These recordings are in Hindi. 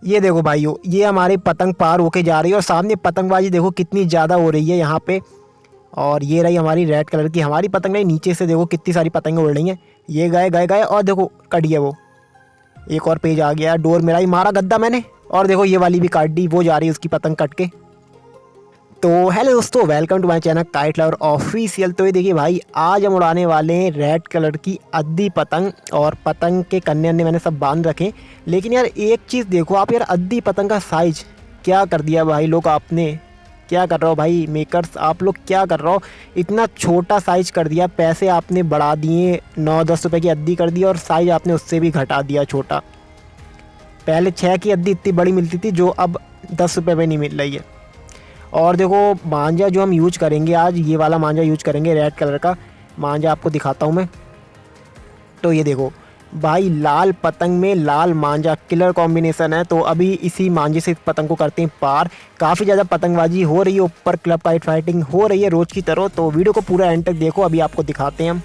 ये देखो भाइयों, ये हमारी पतंग पार होके जा रही है और सामने पतंगबाजी देखो कितनी ज़्यादा हो रही है यहाँ पे। और ये रही हमारी रेड कलर की हमारी पतंग रही, नीचे से देखो कितनी सारी पतंगें उड़ रही हैं। ये गए गए गए और देखो कट गया वो। एक और पेज आ गया, डोर मेरा ही मारा गद्दा मैंने। और देखो ये वाली भी काट दी, वो जा रही है उसकी पतंग कट के। तो हेलो दोस्तों, welcome to my channel kite lover official. तो ये देखिए भाई, आज हम उड़ाने वाले हैं रेड कलर की अद्दी पतंग। और पतंग के कन्ने अन्ने मैंने सब बांध रखे। लेकिन यार एक चीज़ देखो आप, यार अद्दी पतंग का साइज क्या कर दिया भाई लोग आपने। क्या कर रहे हो भाई मेकर्स, आप लोग क्या कर रहे हो। इतना छोटा साइज कर दिया, पैसे आपने बढ़ा दिए, 9-10 रुपये की अद्दी कर दी और साइज आपने उससे भी घटा दिया छोटा। पहले 6 की अद्दी इतनी बड़ी मिलती थी जो अब 10 रुपये में नहीं मिल रही है। और देखो मांझा जो हम यूज करेंगे आज, ये वाला मांझा यूज करेंगे, रेड कलर का मांझा आपको दिखाता हूँ मैं। तो ये देखो भाई, लाल पतंग में लाल मांझा किलर कॉम्बिनेशन है। तो अभी इसी मांझे से इस पतंग को करते हैं पार। काफ़ी ज़्यादा पतंगबाजी हो रही है ऊपर, क्लब काइट फाइटिंग हो रही है रोज़ की तरह। तो वीडियो को पूरा एंड तक देखो, अभी आपको दिखाते हैं हम।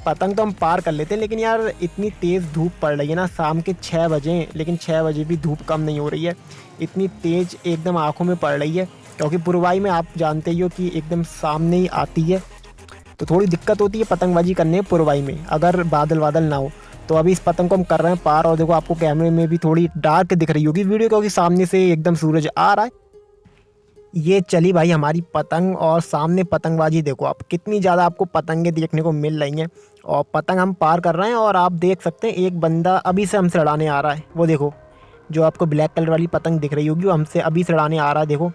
पतंग तो हम पार कर लेते हैं, लेकिन यार इतनी तेज़ धूप पड़ रही है ना, शाम के 6 बजे हैं, लेकिन 6 बजे भी धूप कम नहीं हो रही है। इतनी तेज़ एकदम आँखों में पड़ रही है, क्योंकि पुरवाई में आप जानते ही हो कि एकदम सामने ही आती है। तो थोड़ी दिक्कत होती है पतंगबाजी करने में पुरवाई में, अगर बादल वादल ना हो। तो अभी इस पतंग को हम कर रहे हैं पार। और देखो आपको कैमरे में भी थोड़ी डार्क दिख रही होगी वीडियो, क्योंकि सामने से एकदम सूरज आ रहा है। ये चली भाई हमारी पतंग, और सामने पतंगबाजी देखो आप, कितनी ज़्यादा आपको पतंगें देखने को मिल रही हैं। और पतंग हम पार कर रहे हैं, और आप देख सकते हैं एक बंदा अभी से हमसे लड़ाने आ रहा है। वो देखो, जो आपको ब्लैक कलर वाली पतंग दिख रही होगी, वो हमसे अभी से लड़ाने आ रहा है। देखो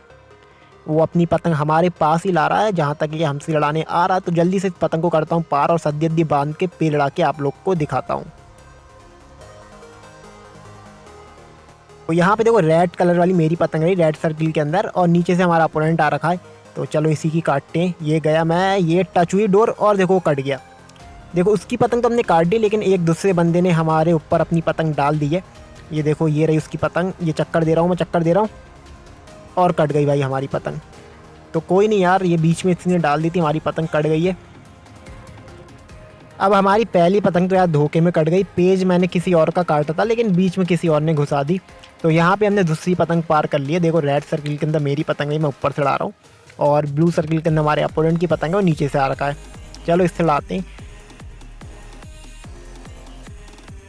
वो अपनी पतंग हमारे पास ही ला रहा है, जहाँ तक ये हमसे लड़ाने आ रहा है। तो जल्दी से इस पतंग को करता हूँ पार, और सद्दी अद्दी बांध के पेड़ लड़ा के आप लोग को दिखाता हूँ। तो यहाँ पे देखो रेड कलर वाली मेरी पतंग रही रेड सर्किल के अंदर, और नीचे से हमारा अपोनेंट आ रखा है। तो चलो इसी की काटते हैं। ये गया मैं, ये टच हुई डोर, और देखो कट गया। देखो उसकी पतंग तो हमने काट दी, लेकिन एक दूसरे बंदे ने हमारे ऊपर अपनी पतंग डाल दी है। ये देखो ये रही उसकी पतंग, ये चक्कर दे रहा हूँ मैं, चक्कर दे रहा हूँ, और कट गई भाई हमारी पतंग। तो कोई नहीं यार, ये बीच में इसने डाल दी थी, हमारी पतंग कट गई है। अब हमारी पहली पतंग तो यार धोखे में कट गई। पेज मैंने किसी और का काटा था, लेकिन बीच में किसी और ने घुसा दी। तो यहाँ पे हमने दूसरी पतंग पार कर ली है। देखो रेड सर्किल के अंदर मेरी पतंग है, मैं ऊपर से लड़ा रहा हूँ, और ब्लू सर्किल के अंदर हमारे अपोनेंट की पतंग है, और नीचे से आ रखा है। चलो इससे लड़ाते हैं।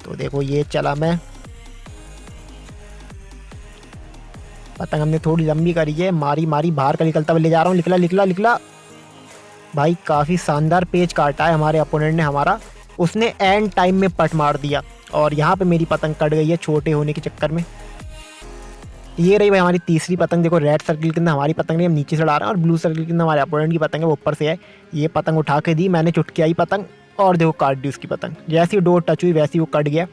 तो देखो ये चला मैं, पतंग हमने थोड़ी लंबी करी है, मारी मारी बाहर का निकलता हुआ ले जा रहा हूँ। निकला निकला निकला भाई, काफ़ी शानदार पेज काटा है हमारे अपोनेंट ने हमारा। उसने एंड टाइम में पट मार दिया, और यहाँ पे मेरी पतंग कट गई है छोटे होने के चक्कर में। ये रही भाई हमारी तीसरी पतंग। देखो रेड सर्किल के अंदर हमारी पतंग नहीं, हम नीचे से उड़ा रहे हैं, और ब्लू सर्किल के अंदर हमारे अपोनेंट की पतंग है, वो ऊपर से है। ये पतंग उठा के दी मैंने, चुटकी आई पतंग, और देखो काट दी उसकी पतंग। जैसी डोर टच हुई वैसी वो कट गया।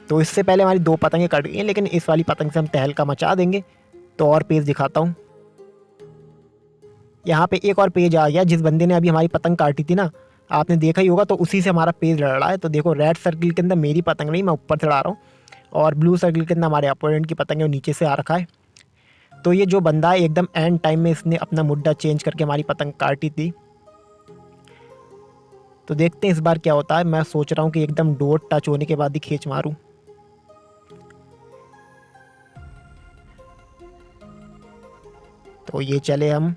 तो इससे पहले हमारी 2 पतंगें कट गई हैं, लेकिन इस वाली पतंग से हम तहलका मचा देंगे। तो और पेज दिखाता हूँ। यहाँ पे एक और पेज आ गया, जिस बंदे ने अभी हमारी पतंग काटी थी ना, आपने देखा ही होगा, तो उसी से हमारा पेज लड़ रहा है। तो देखो रेड सर्किल के अंदर मेरी पतंग नहीं, मैं ऊपर से लड़ा रहा हूँ, और ब्लू सर्किल के अंदर हमारे अपोनेंट की पतंग है, वो नीचे से आ रखा है। तो ये जो बंदा है एकदम एंड टाइम में इसने अपना मुड्डा चेंज करके हमारी पतंग काटी थी। तो देखते हैं इस बार क्या होता है। मैं सोच रहा हूँ कि एकदम डोर टच होने के बाद ही खींच मारूँ। तो ये चले हम,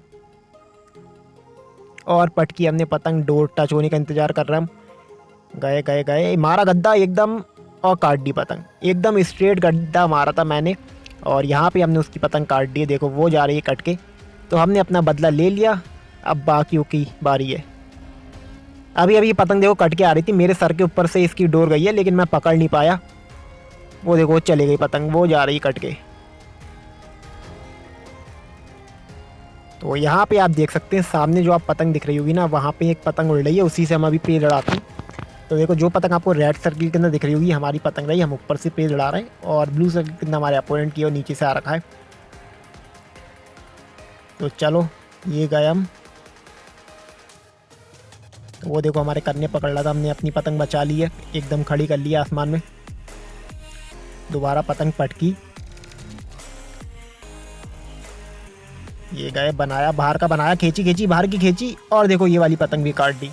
और पटकी हमने पतंग, डोर टच होने का इंतज़ार कर रहे हैं हम। गए गए गए, मारा गद्दा एकदम, और काट दी पतंग। एकदम स्ट्रेट गद्दा मारा था मैंने, और यहाँ पे हमने उसकी पतंग काट दी है। देखो वो जा रही है कट के। तो हमने अपना बदला ले लिया, अब बाकियों की बारी है। अभी अभी ये पतंग देखो कट के आ रही थी, मेरे सर के ऊपर से इसकी डोर गई है, लेकिन मैं पकड़ नहीं पाया। वो देखो चली गई पतंग, वो जा रही है कट के। तो यहाँ पे आप देख सकते हैं सामने जो आप पतंग दिख रही होगी ना, वहाँ पे एक पतंग उड़ रही है, उसी से हम अभी पेड़ लड़ाते हैं। तो देखो जो पतंग आपको रेड सर्किल के अंदर दिख रही होगी हमारी पतंग रही, हम ऊपर से पेड़ लड़ा रहे हैं, और ब्लू सर्किल के अंदर हमारे अपोनेंट की और नीचे से आ रखा है। तो चलो ये गए हम। तो वो देखो हमारे कन्ने पकड़ रहा था, हमने अपनी पतंग बचा ली है, एकदम खड़ी कर ली है आसमान में। दोबारा पतंग पटकी, ये गए, बनाया बाहर का, बनाया, खींची खींची बाहर की खींची, और देखो ये वाली पतंग भी काट दी।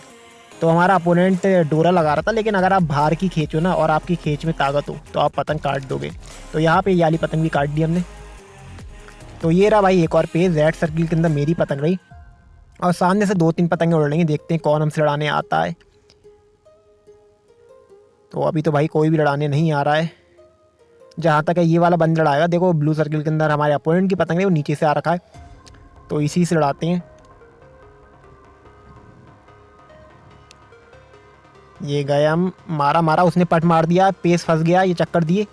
तो हमारा अपोनेंट डोरा लगा रहा था, लेकिन अगर आप बाहर की खींचो ना और आपकी खींच में ताकत हो तो आप पतंग काट दोगे। तो यहाँ पे ये वाली पतंग भी काट दी हमने। तो ये रहा भाई एक और पेज, रेड सर्किल के अंदर मेरी पतंग रही और सामने से 2-3 पतंगें उड़ रही हैं। देखते हैं कौन हमसे लड़ाने आता है। तो अभी तो भाई कोई भी लड़ाने नहीं आ रहा है। जहाँ तक है ये वाला बंद लड़ाएगा। देखो ब्लू सर्किल के अंदर हमारे अपोनेंट की पतंग है, वो नीचे से आ रखा है, तो इसी से लड़ाते हैं। ये गए हम, मारा उसने पट मार दिया, पेस फंस गया, ये चक्कर दिए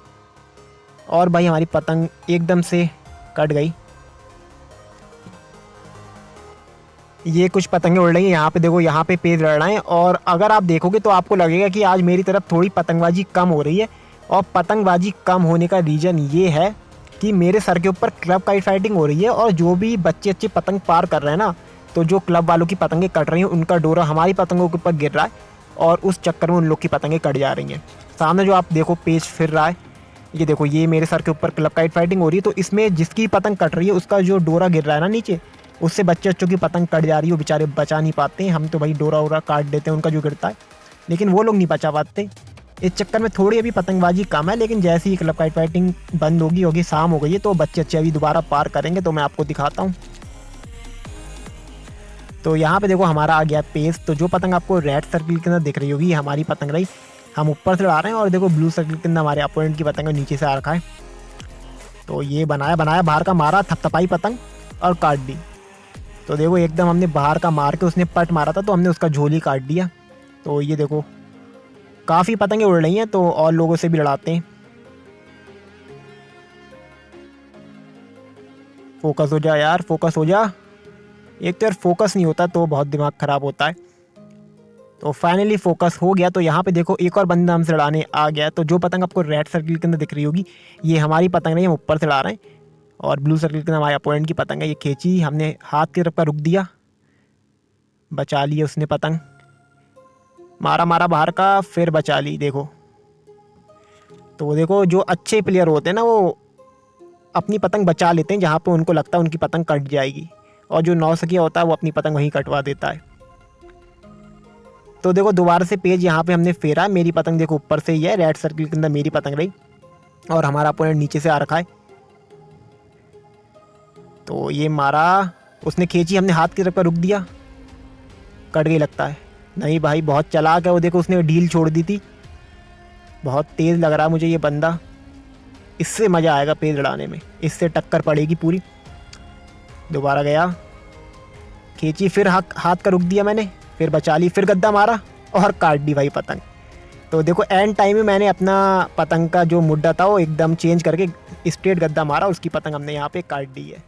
और भाई हमारी पतंग एकदम से कट गई। ये कुछ पतंगें उड़ रही हैं यहाँ पे, देखो यहाँ पे पेज लड़ रहे हैं और अगर आप देखोगे तो आपको लगेगा कि आज मेरी तरफ थोड़ी पतंगबाजी कम हो रही है। और पतंगबाजी कम होने का रीज़न ये है कि मेरे सर के ऊपर क्लब काइट फाइटिंग हो रही है और जो भी बच्चे अच्छे पतंग पार कर रहे हैं ना, तो जो क्लब वालों की पतंगें कट रही हैं उनका डोरा हमारी पतंगों के ऊपर गिर रहा है और उस चक्कर में उन लोग की पतंगें कट जा रही हैं। सामने जो आप देखो पेज फिर रहा है, ये देखो ये मेरे सर के ऊपर क्लब काइट फाइटिंग हो रही है। तो इसमें जिसकी पतंग कट रही है उसका जो डोरा गिर रहा है ना नीचे, उससे बच्चे बच्चों की पतंग कट जा रही है, वो बेचारे बचा नहीं पाते हैं। हम तो भाई डोरा वोरा काट देते हैं उनका जो गिरता है, लेकिन वो लोग नहीं बचा पाते। इस चक्कर में थोड़ी अभी पतंगबाजी कम है, लेकिन जैसे ही क्लब काइट फाइटिंग बंद होगी शाम हो गई है, तो बच्चे अच्छे अभी दोबारा पार करेंगे। तो मैं आपको दिखाता हूँ। तो यहाँ पे देखो हमारा आ गया पेज। तो जो पतंग आपको रेड सर्किल के अंदर दिख रही होगी हमारी पतंग रही, हम ऊपर से उड़ा रहे हैं और देखो ब्लू सर्किल के अंदर हमारे अपोनेंट की पतंग नीचे से आ रखा है। तो ये बनाया बाहर का मारा, थपथपाई पतंग और काट दी। तो देखो एकदम हमने बाहर का मार के, उसने पट मारा था तो हमने उसका झोली काट दिया। तो ये देखो काफ़ी पतंगें उड़ रही हैं, तो और लोगों से भी लड़ाते हैं। फोकस हो जा यार, फोकस हो जा। एक तो यार फोकस नहीं होता तो बहुत दिमाग ख़राब होता है। तो फाइनली फोकस हो गया। तो यहाँ पे देखो एक और बंदा हमसे लड़ाने आ गया। तो जो पतंग आपको रेड सर्किल के अंदर दिख रही होगी ये हमारी पतंग नहीं, हम ऊपर से लड़ा रहे हैं और ब्लू सर्किल के अंदर हमारे अपोनेंट की पतंग है। ये खींची, हमने हाथ की तरफ का रुक दिया, बचा लिया उसने पतंग, मारा बाहर का, फिर बचा ली। देखो तो देखो जो अच्छे प्लेयर होते हैं ना वो अपनी पतंग बचा लेते हैं जहाँ पे उनको लगता है उनकी पतंग कट जाएगी, और जो नौसिखिया होता है वो अपनी पतंग वहीं कटवा देता है। तो देखो दोबारा से पेज यहाँ पे हमने फेरा, मेरी पतंग देखो ऊपर से ही है, रेड सर्किल के अंदर मेरी पतंग रही और हमारा अपोनेंट नीचे से आ रखा है। तो ये मारा, उसने खींची, हमने हाथ की तरफ का रुक दिया, कट गई लगता है। नहीं भाई बहुत चालाक है वो, देखो उसने ढील छोड़ दी थी। बहुत तेज़ लग रहा है मुझे ये बंदा, इससे मज़ा आएगा पेज लड़ाने में, इससे टक्कर पड़ेगी पूरी। दोबारा गया, खींची, फिर हाथ का रुक दिया मैंने, फिर बचा ली, फिर गद्दा मारा और काट दी भाई पतंग। तो देखो एंड टाइम में मैंने अपना पतंग का जो मुड्डा था वो एकदम चेंज करके स्ट्रेट गद्दा मारा, उसकी पतंग हमने यहाँ पे काट दी है।